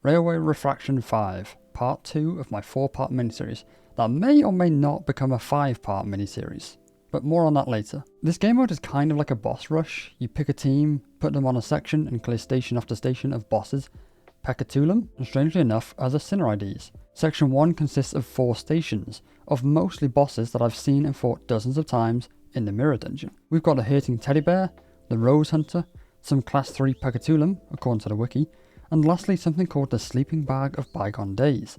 Railway Refraction 5, part 2 of my 4-part miniseries that may or may not become a 5-part miniseries, but more on that later. This game mode is kind of like a boss rush. You pick a team, put them on a section and clear station after station of bosses, Pekatulum, and strangely enough other Sinner IDs. Section 1 consists of 4 stations, of mostly bosses that I've seen and fought dozens of times in the Mirror Dungeon. We've got a Hurting Teddy Bear, the Rose Hunter, some Class 3 Pekatulum, according to the wiki, and lastly something called the Sleeping Bag of Bygone Days.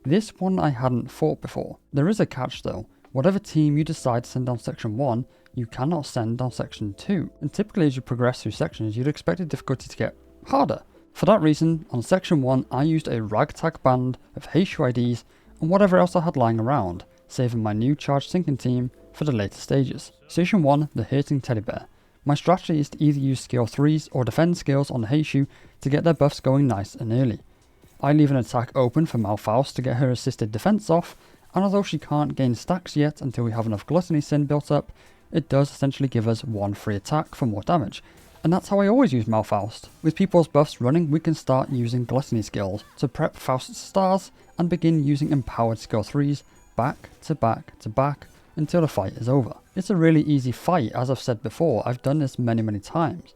This one I hadn't fought before. There is a catch though. Whatever team you decide to send on Section 1, you cannot send on Section 2, and typically as you progress through sections you'd expect the difficulty to get harder. For that reason, on Section 1 I used a ragtag band of Hieshou IDs and whatever else I had lying around, saving my new charged sinking team for the later stages. Station 1, the Hurting Teddy Bear. My strategy is to either use skill 3s or defend skills on the Hieshou to get their buffs going nice and early. I leave an attack open for Mao Faust to get her assisted defense off, and although she can't gain stacks yet until we have enough Gluttony Sin built up, it does essentially give us one free attack for more damage. And that's how I always use Mao Faust. With people's buffs running, we can start using Gluttony skills to prep Faust's stars and begin using empowered skill 3s back to back to back until the fight is over. It's a really easy fight, as I've said before. I've done this many times.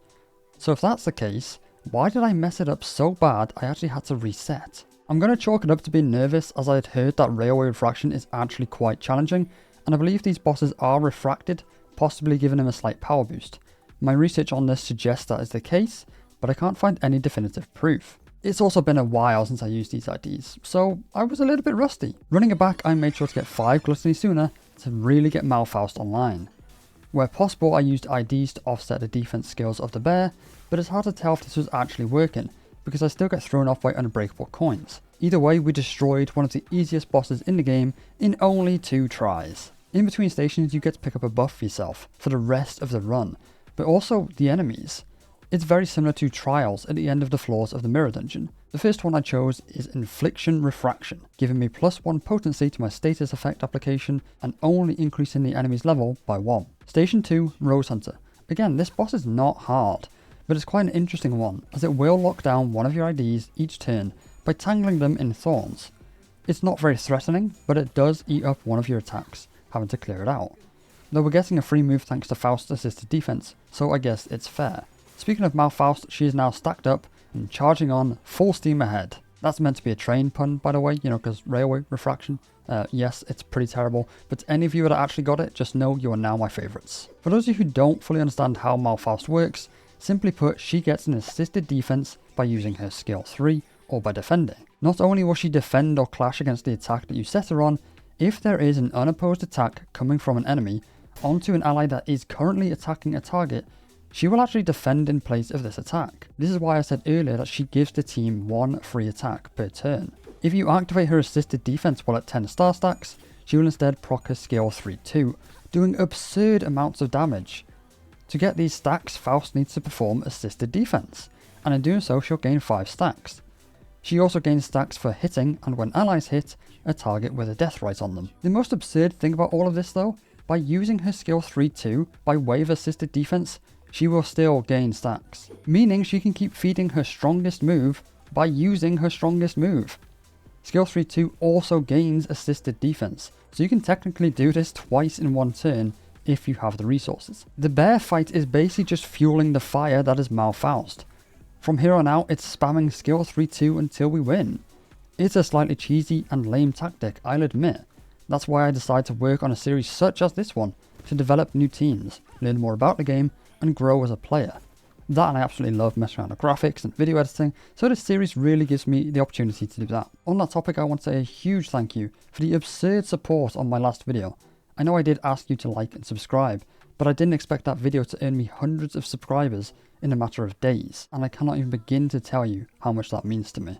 So if that's the case, why did I mess it up so bad I actually had to reset? I'm going to chalk it up to being nervous, as I had heard that Railway Refraction is actually quite challenging, and I believe these bosses are refracted, possibly giving them a slight power boost. My research on this suggests that is the case, but I can't find any definitive proof. It's also been a while since I used these IDs, so I was a little bit rusty. Running it back, I made sure to get 5 Gluttony sooner to really get Mao Faust online. Where possible, I used IDs to offset the defense skills of the bear, but it's hard to tell if this was actually working, because I still get thrown off by unbreakable coins. Either way, we destroyed one of the easiest bosses in the game in only 2 tries. In between stations, you get to pick up a buff for yourself for the rest of the run, but also the enemies. It's very similar to trials at the end of the floors of the Mirror Dungeon. The first one I chose is Infliction Refraction, giving me +1 potency to my status effect application and only increasing the enemy's level by 1. Station 2, Rose Hunter. Again, this boss is not hard, but it's quite an interesting one, as it will lock down one of your IDs each turn by tangling them in thorns. It's not very threatening, but it does eat up one of your attacks, having to clear it out. Though we're getting a free move thanks to Faust's assisted defense, so I guess it's fair. Speaking of Mao Faust, she is now stacked up and charging on full steam ahead. That's meant to be a train pun, by the way, because Railway Refraction. Yes, it's pretty terrible, but any of you that actually got it, just know you are now my favourites. For those of you who don't fully understand how Mao Faust works, simply put, she gets an assisted defense by using her skill 3 or by defending. Not only will she defend or clash against the attack that you set her on, if there is an unopposed attack coming from an enemy onto an ally that is currently attacking a target, she will actually defend in place of this attack. This is why I said earlier that she gives the team 1 free attack per turn. If you activate her assisted defense while at 10 star stacks, she will instead proc her skill 3-2, doing absurd amounts of damage. To get these stacks, Faust needs to perform assisted defense, and in doing so she'll gain 5 stacks. She also gains stacks for hitting, and when allies hit, a target with a death right on them. The most absurd thing about all of this though, by using her skill 3-2 by way of assisted defense, she will still gain stacks, meaning she can keep feeding her strongest move by using her strongest move. Skill 3-2 also gains assisted defense, so you can technically do this twice in 1 turn if you have the resources. The bear fight is basically just fueling the fire that is Mao Faust. From here on out, it's spamming skill 3-2 until we win. It's a slightly cheesy and lame tactic, I'll admit. That's why I decided to work on a series such as this one, to develop new teams, learn more about the game, and grow as a player. That, and I absolutely love messing around with graphics and video editing, so this series really gives me the opportunity to do that. On that topic, I want to say a huge thank you for the absurd support on my last video. I know I did ask you to like and subscribe, but I didn't expect that video to earn me hundreds of subscribers in a matter of days, and I cannot even begin to tell you how much that means to me.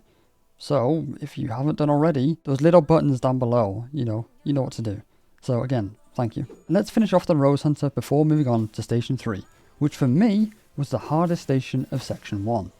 So, if you haven't done already, those little buttons down below, you know what to do. So again, thank you. Let's finish off the Rose Hunter before moving on to Station 3, which for me was the hardest station of Section 1.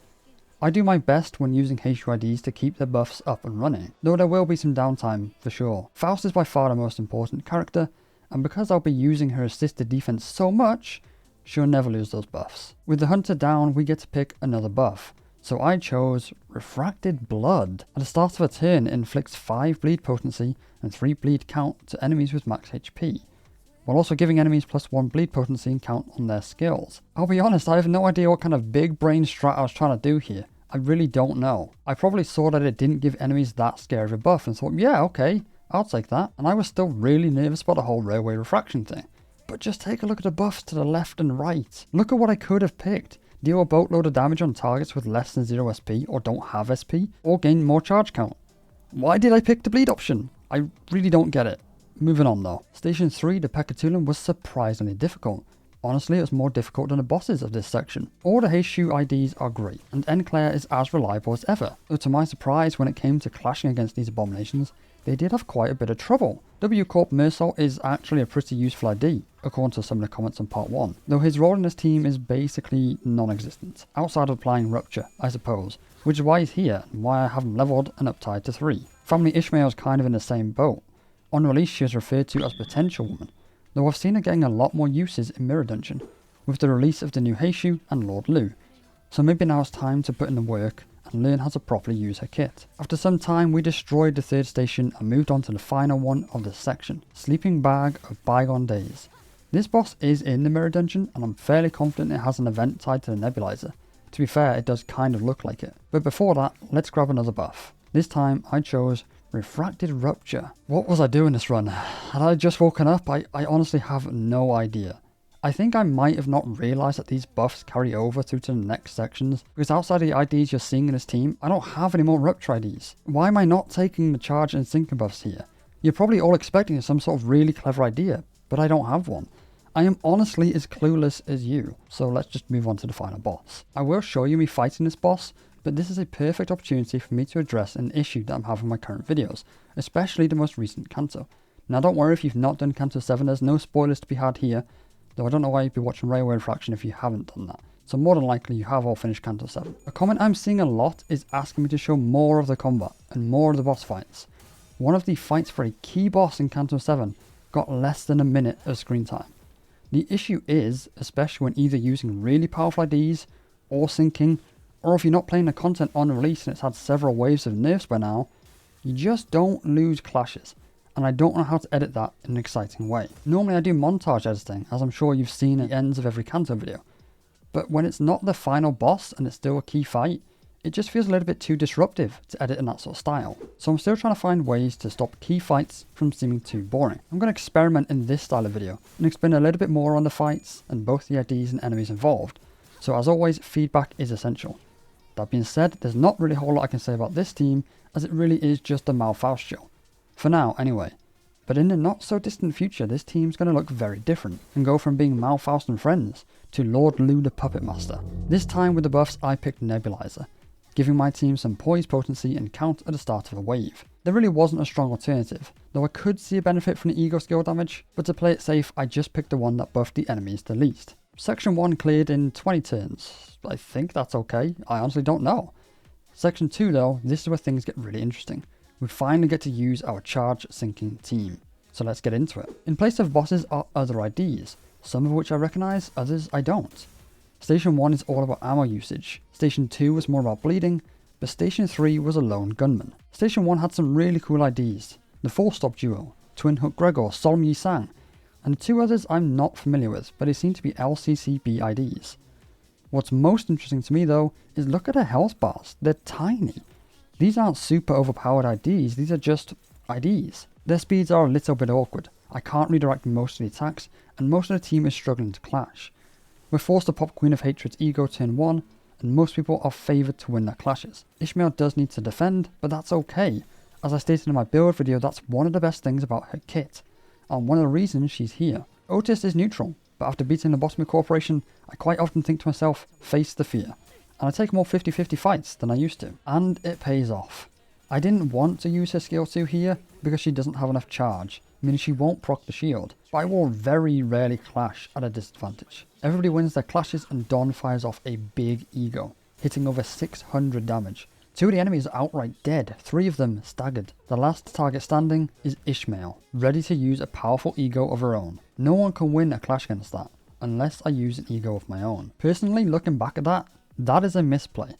I do my best when using Hieshou IDs to keep their buffs up and running, though there will be some downtime for sure. Faust is by far the most important character, and because I'll be using her assisted defense so much, she'll never lose those buffs. With the Hunter down, we get to pick another buff, So I chose Refracted Blood. At the start of a turn, it inflicts 5 bleed potency and 3 bleed count to enemies with max HP, while also giving enemies +1 bleed potency and count on their skills. I'll be honest, I have no idea what kind of big brain strat I was trying to do here. I really don't know. I probably saw that it didn't give enemies that scary of a buff and thought, yeah, okay, I'll take that. And I was still really nervous about the whole Railway Refraction thing. But just take a look at the buffs to the left and right. Look at what I could have picked. Deal a boatload of damage on targets with less than 0 SP or don't have SP, or gain more charge count. Why did I pick the bleed option? I really don't get it. Moving on though. Station 3, the Pekatulan, was surprisingly difficult. Honestly, it was more difficult than the bosses of this section. All the Hieshou IDs are great, and Enclair is as reliable as ever. Though to my surprise, when it came to clashing against these abominations, they did have quite a bit of trouble. W-Corp Mersault is actually a pretty useful ID, according to some of the comments on part 1, though his role in this team is basically non-existent, outside of applying Rupture, I suppose, which is why he's here, and why I have him leveled and uptied to 3. Family Ishmael is kind of in the same boat. On release, she is referred to as Potential Woman, though I've seen her getting a lot more uses in Mirror Dungeon, with the release of the new Hieshou and Lord Lu, so maybe now it's time to put in the work and learn how to properly use her kit. After some time, we destroyed the 3rd station and moved on to the final one of this section, Sleeping Bag of Bygone Days. This boss is in the Mirror Dungeon, and I'm fairly confident it has an event tied to the nebulizer. To be fair, it does kind of look like it. But before that, let's grab another buff. This time, I chose Refracted Rupture. What was I doing this run? Had I just woken up? I honestly have no idea. I think I might have not realised that these buffs carry over through to the next sections, because outside of the IDs you're seeing in this team, I don't have any more Rupture IDs. Why am I not taking the charge and sinking buffs here? You're probably all expecting some sort of really clever idea, but I don't have one. I am honestly as clueless as you, so let's just move on to the final boss. I will show you me fighting this boss, but this is a perfect opportunity for me to address an issue that I'm having in my current videos, especially the most recent Kanto. Now don't worry if you've not done Kanto 7, there's no spoilers to be had here, though I don't know why you'd be watching Railway Refraction if you haven't done that. So more than likely you have all finished Kanto 7. A comment I'm seeing a lot is asking me to show more of the combat and more of the boss fights. One of the fights for a key boss in Kanto 7 got less than a minute of screen time. The issue is, especially when either using really powerful IDs or syncing, or if you're not playing the content on release and it's had several waves of nerfs by now, you just don't lose clashes, and I don't know how to edit that in an exciting way. Normally I do montage editing, as I'm sure you've seen at the ends of every Kanto video, but when it's not the final boss and it's still a key fight, it just feels a little bit too disruptive to edit in that sort of style. So I'm still trying to find ways to stop key fights from seeming too boring. I'm going to experiment in this style of video and explain a little bit more on the fights and both the IDs and enemies involved. So as always, feedback is essential. That being said, there's not really a whole lot I can say about this team, as it really is just a Mao Faust show. For now, anyway. But in the not so distant future, this team's going to look very different, and go from being Mao Faust and friends, to Lord Lu the Puppet Master. This time with the buffs, I picked Nebulizer, giving my team some poise potency and count at the start of a wave. There really wasn't a strong alternative, though I could see a benefit from the ego skill damage, but to play it safe, I just picked the one that buffed the enemies the least. Section 1 cleared in 20 turns. I think that's okay, I honestly don't know. Section 2 though, this is where things get really interesting. We finally get to use our charge syncing team. So let's get into it. In place of bosses are other IDs, some of which I recognise, others I don't. Station 1 is all about ammo usage, Station 2 was more about bleeding, but Station 3 was a lone gunman. Station 1 had some really cool IDs, the Full Stop duo, Twin Hook Gregor, Solemn Yi Sang, and the 2 others I'm not familiar with, but they seem to be LCCB IDs. What's most interesting to me though, is look at their health bars, they're tiny. These aren't super overpowered IDs, these are just IDs. Their speeds are a little bit awkward, I can't redirect most of the attacks, and most of the team is struggling to clash. We're forced to pop Queen of Hatred's ego turn 1, and most people are favoured to win their clashes. Ishmael does need to defend, but that's okay. As I stated in my build video, that's one of the best things about her kit, and one of the reasons she's here. Outis is neutral, but after beating the Bottomir Corporation, I quite often think to myself, face the fear. And I take more 50-50 fights than I used to, and it pays off. I didn't want to use her skill 2 here, because she doesn't have enough charge, meaning she won't proc the shield, but I will very rarely clash at a disadvantage. Everybody wins their clashes and Don fires off a big ego, hitting over 600 damage. 2 of the enemies are outright dead, 3 of them staggered. The last target standing is Ishmael, ready to use a powerful ego of her own. No one can win a clash against that, unless I use an ego of my own. Personally, looking back at that, that is a misplay.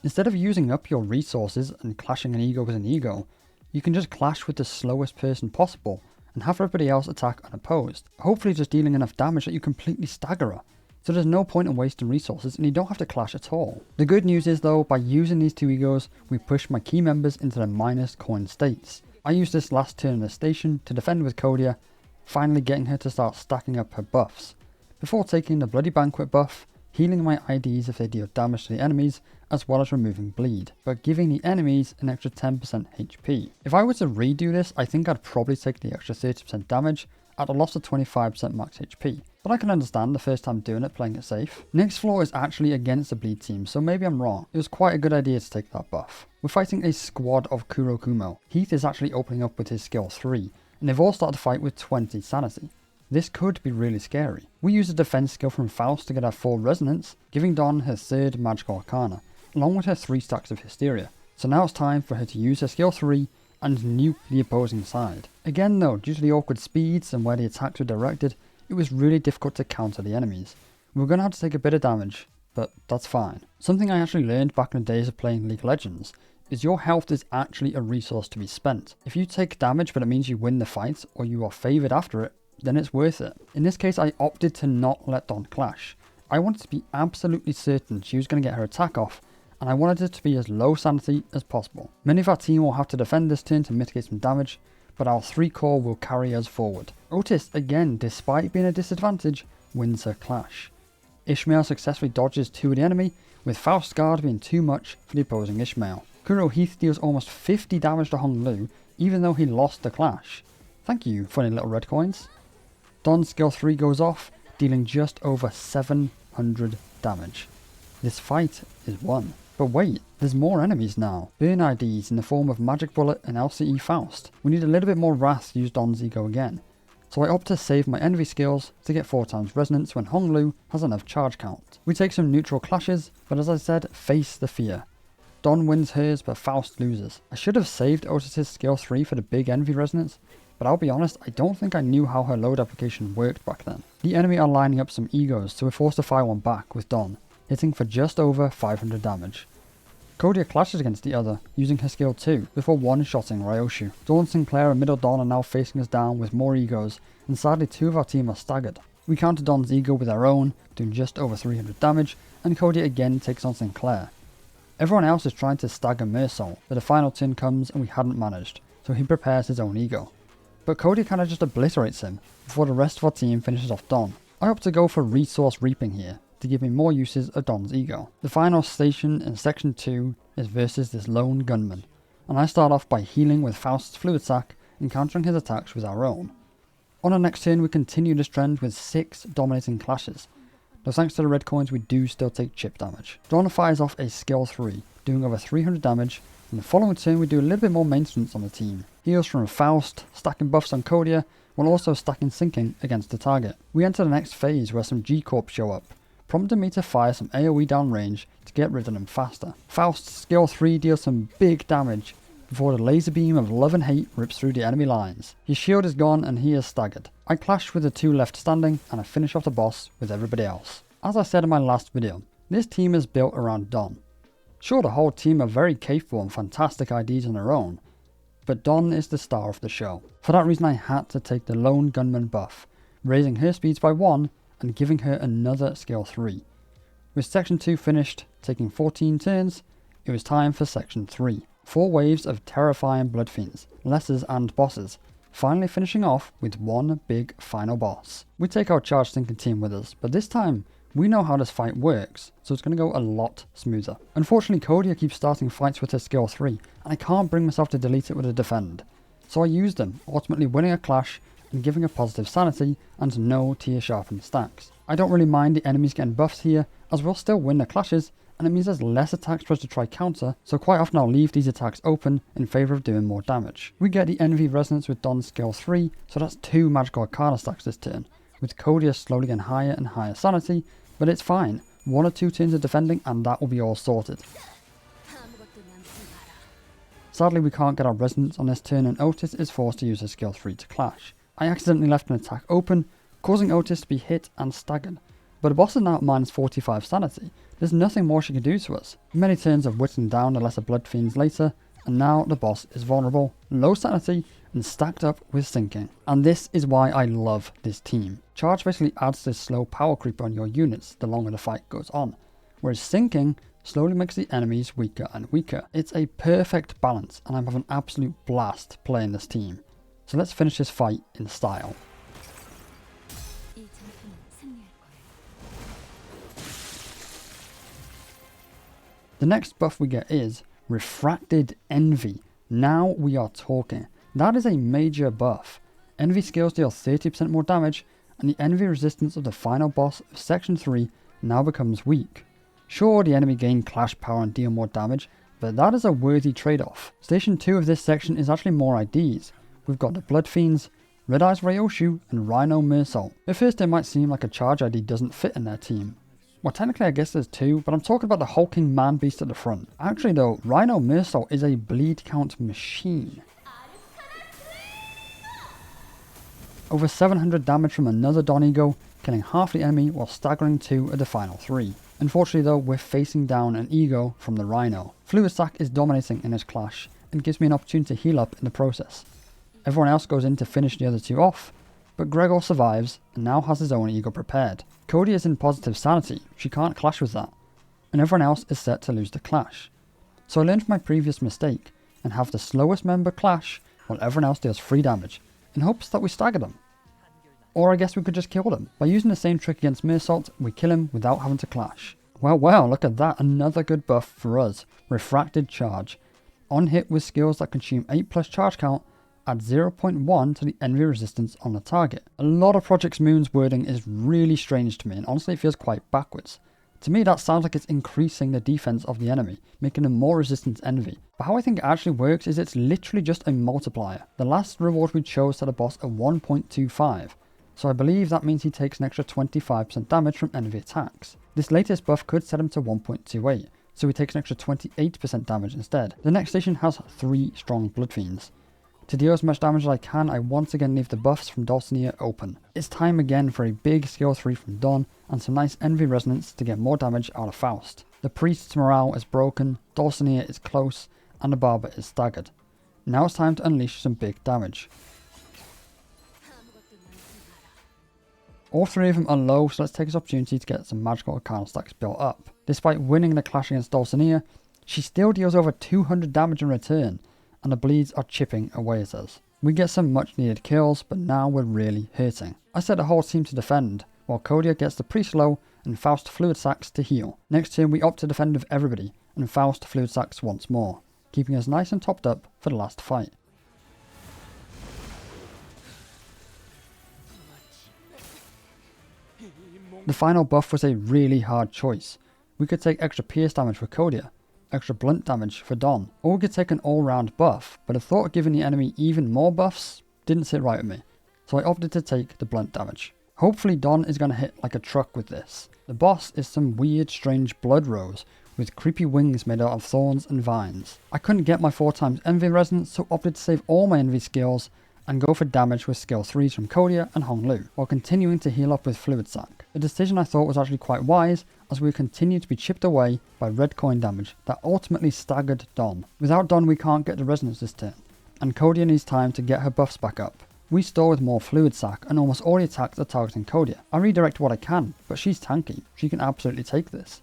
Instead of using up your resources and clashing an ego with an ego, you can just clash with the slowest person possible and have everybody else attack unopposed, hopefully just dealing enough damage that you completely stagger her. So there's no point in wasting resources and you don't have to clash at all. The good news is though, by using these two egos, we push my key members into the minus coin states. I used this last turn in the station to defend with Kodia, finally getting her to start stacking up her buffs, before taking the Bloody Banquet buff, healing my IDs if they deal damage to the enemies, as well as removing bleed, but giving the enemies an extra 10% HP. If I were to redo this, I think I'd probably take the extra 30% damage at a loss of 25% max HP, but I can understand the first time doing it, playing it safe. Next floor is actually against the bleed team, so maybe I'm wrong. It was quite a good idea to take that buff. We're fighting a squad of Kurokumo. Heath is actually opening up with his skill 3, and they've all started to fight with 20 sanity. This could be really scary. We use a defense skill from Faust to get our 4 resonance, giving Don her 3rd magical arcana, along with her 3 stacks of hysteria. So now it's time for her to use her skill 3 and nuke the opposing side. Again though, due to the awkward speeds and where the attacks were directed, it was really difficult to counter the enemies. We were going to have to take a bit of damage, but that's fine. Something I actually learned back in the days of playing League of Legends is your health is actually a resource to be spent. If you take damage but it means you win the fight or you are favoured after it, then it's worth it. In this case I opted to not let Don clash. I wanted to be absolutely certain she was going to get her attack off, and I wanted it to be as low sanity as possible. Many of our team will have to defend this turn to mitigate some damage, but our 3 core will carry us forward. Outis, again, despite being a disadvantage, wins her clash. Ishmael successfully dodges 2 of the enemy, with Faust's guard being too much for the opposing Ishmael. Kuro Heath deals almost 50 damage to Hong Lu, even though he lost the clash. Thank you, funny little red coins. Don's skill 3 goes off, dealing just over 700 damage. This fight is won. But wait, there's more enemies now. Burn IDs in the form of Magic Bullet and LCE Faust. We need a little bit more wrath to use Don's ego again. So I opt to save my envy skills to get 4 times resonance when Hong Lu has enough charge count. We take some neutral clashes, but as I said, face the fear. Don wins hers, but Faust loses. I should have saved Outis' skill 3 for the big envy resonance, but I'll be honest, I don't think I knew how her load application worked back then. The enemy are lining up some egos, so we're forced to fire one back with Don, hitting for just over 500 damage. Kodia clashes against the other, using her skill 2, before one-shotting Ryoshu. Dawn Sinclair and Middle Dawn are now facing us down with more egos, and sadly 2 of our team are staggered. We counter Don's ego with our own, doing just over 300 damage, and Kodia again takes on Sinclair. Everyone else is trying to stagger Mersol, but the final turn comes and we hadn't managed, so he prepares his own ego. But Kodia kinda just obliterates him, before the rest of our team finishes off Don. I opt to go for resource reaping here, to give me more uses of Don's ego. The final station in section 2 is versus this lone gunman, and I start off by healing with Faust's fluid sac and countering his attacks with our own. On our next turn we continue this trend with 6 dominating clashes, though thanks to the red coins we do still take chip damage. Don fires off a skill 3, doing over 300 damage, and the following turn we do a little bit more maintenance on the team. Heals from Faust, stacking buffs on Kodia, while also stacking sinking against the target. We enter the next phase where some G-Corp show up, prompting me to fire some AoE downrange to get rid of them faster. Faust's skill 3 deals some big damage before the laser beam of love and hate rips through the enemy lines. His shield is gone and he is staggered. I clash with the 2 left standing and I finish off the boss with everybody else. As I said in my last video, this team is built around Don. Sure, the whole team are very capable and fantastic IDs on their own, but Don is the star of the show. For that reason I had to take the lone gunman buff, raising her speeds by 1 and giving her another skill 3. With section 2 finished, taking 14 turns, it was time for section 3. 4 waves of terrifying blood fiends, lessers and bosses, finally finishing off with one big final boss. We take our charge sinking team with us, but this time we know how this fight works, so it's going to go a lot smoother. Unfortunately Kodia keeps starting fights with her skill 3, and I can't bring myself to delete it with a defend. So I use them, ultimately winning a clash and giving a positive sanity and no tier sharpened stacks. I don't really mind the enemies getting buffs here, as we'll still win the clashes, and it means there's less attacks for us to try counter, so quite often I'll leave these attacks open in favour of doing more damage. We get the envy resonance with Don's skill 3, so that's 2 magical arcana stacks this turn, with Kodia slowly getting higher and higher sanity, but it's fine. 1 or 2 turns of defending and that will be all sorted. Sadly we can't get our resonance on this turn and Outis is forced to use her skill 3 to clash. I accidentally left an attack open, causing Outis to be hit and staggered, but the boss is now at minus 45 sanity. There's nothing more she can do to us. Many turns of whittling down the lesser blood fiends later, and now the boss is vulnerable, low sanity, and stacked up with sinking. And this is why I love this team. Charge basically adds this slow power creep on your units the longer the fight goes on, whereas sinking slowly makes the enemies weaker and weaker. It's a perfect balance, and I'm having an absolute blast playing this team. So let's finish this fight in style. The next buff we get is Refracted Envy. Now we are talking. That is a major buff. Envy skills deal 30% more damage, and the envy resistance of the final boss of section 3 now becomes weak. Sure, the enemy gain clash power and deal more damage, but that is a worthy trade-off. Station 2 of this section is actually more IDs. We've got the Blood Fiends, Red Eyes Hieshou, and Rhino Mersault. At first it might seem like a charge ID doesn't fit in their team. Well, technically I guess there's two, but I'm talking about the hulking man beast at the front. Actually though, Rhino Mersault is a bleed count machine. Over 700 damage from another Don Ego, killing half the enemy while staggering 2 of the final 3. Unfortunately though, we're facing down an Ego from the Rhino. Fluid Sack is dominating in this clash, and gives me an opportunity to heal up in the process. Everyone else goes in to finish the other 2 off, but Gregor survives and now has his own Ego prepared. Cody is in positive sanity, she can't clash with that, and everyone else is set to lose the clash. So I learned from my previous mistake, and have the slowest member clash while everyone else deals 3 damage, in hopes that we stagger them. Or I guess we could just kill them. By using the same trick against Mersault, we kill him without having to clash. Well, look at that, another good buff for us. Refracted Charge. On hit with skills that consume 8 plus charge count, add 0.1 to the envy resistance on the target. A lot of Project Moon's wording is really strange to me, and honestly it feels quite backwards. To me that sounds like it's increasing the defense of the enemy, making them more resistant to envy. But how I think it actually works is it's literally just a multiplier. The last reward we chose set a boss at 1.25, so I believe that means he takes an extra 25% damage from envy attacks. This latest buff could set him to 1.28, so he takes an extra 28% damage instead. The next station has 3 strong Blood Fiends. To deal as much damage as I can, I once again leave the buffs from Dulcinea open. It's time again for a big skill 3 from Don, and some nice envy resonance to get more damage out of Faust. The priest's morale is broken, Dulcinea is close, and the barber is staggered. Now it's time to unleash some big damage. All 3 of them are low, so let's take this opportunity to get some magical arcana stacks built up. Despite winning the clash against Dulcinea, she still deals over 200 damage in return, and the bleeds are chipping away at us. We get some much needed kills, but now we're really hurting. I set a whole team to defend, while Kodia gets the priest low and Faust fluid sacks to heal. Next turn we opt to defend with everybody, and Faust fluid sacks once more, keeping us nice and topped up for the last fight. The final buff was a really hard choice. We could take extra pierce damage for Kodia, extra blunt damage for Don, or we could take an all-round buff, but the thought of giving the enemy even more buffs didn't sit right with me, so I opted to take the blunt damage. Hopefully Don is going to hit like a truck with this. The boss is some weird strange blood rose with creepy wings made out of thorns and vines. I couldn't get my 4x envy resonance, so opted to save all my envy skills and go for damage with skill 3s from Kodia and Hong Lu, while continuing to heal up with Fluid Sack. A decision I thought was actually quite wise, as we continue to be chipped away by red coin damage that ultimately staggered Don. Without Don we can't get the resonance this turn, and Kodia needs time to get her buffs back up. We store with more Fluid Sack, and almost all the attacks are targeting Kodia. I redirect what I can, but she's tanky, she can absolutely take this,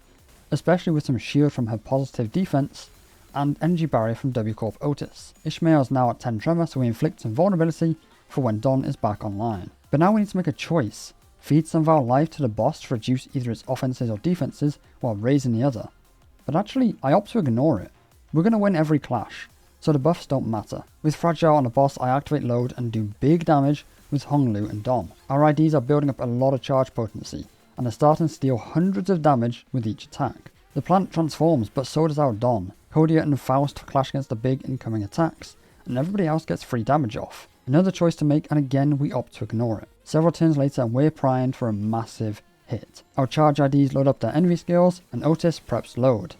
especially with some shield from her positive defense, and energy barrier from W-Corp Outis. Ishmael is now at 10 tremor, so we inflict some vulnerability for when Don is back online. But now we need to make a choice. Feed some of our life to the boss to reduce either its offenses or defenses while raising the other. But actually, I opt to ignore it. We're going to win every clash, so the buffs don't matter. With Fragile on the boss, I activate load and do big damage with Hong Lu and Don. Our IDs are building up a lot of charge potency, and are starting to deal hundreds of damage with each attack. The plant transforms, but so does our Don. Kodia and Faust clash against the big incoming attacks, and everybody else gets free damage off. Another choice to make, and again we opt to ignore it. Several turns later and we're primed for a massive hit. Our charge IDs load up their envy skills, and Outis preps load.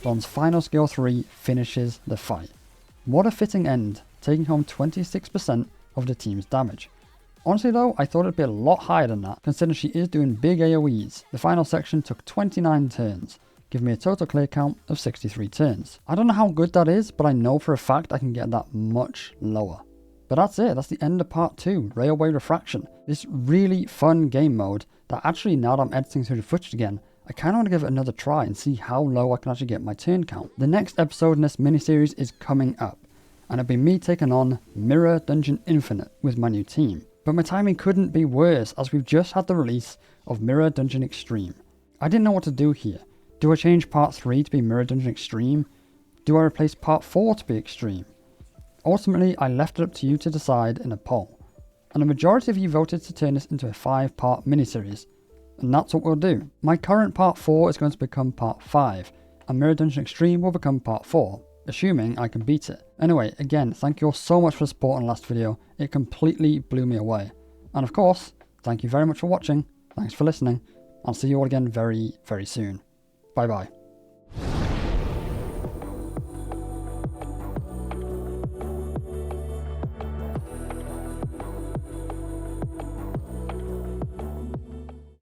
Don's final skill 3 finishes the fight. What a fitting end, taking home 26% of the team's damage. Honestly though, I thought it'd be a lot higher than that, considering she is doing big AoEs. The final section took 29 turns, giving me a total clear count of 63 turns. I don't know how good that is, but I know for a fact I can get that much lower. But that's it, that's the end of part 2, Railway Refraction. This really fun game mode that actually, now that I'm editing through the footage again, I kind of want to give it another try and see how low I can actually get my turn count. The next episode in this miniseries is coming up, and it'll be me taking on Mirror Dungeon Infinite with my new team. But my timing couldn't be worse, as we've just had the release of Mirror Dungeon Extreme. I didn't know what to do here. Do I change part 3 to be Mirror Dungeon Extreme? Do I replace part 4 to be Extreme? Ultimately, I left it up to you to decide in a poll, and the majority of you voted to turn this into a 5-part miniseries, and that's what we'll do. My current part 4 is going to become part 5, and Mirror Dungeon Extreme will become part 4, assuming I can beat it. Anyway, again, thank you all so much for the support on the last video, it completely blew me away. And of course, thank you very much for watching, thanks for listening, I'll see you all again very, very soon. Bye bye.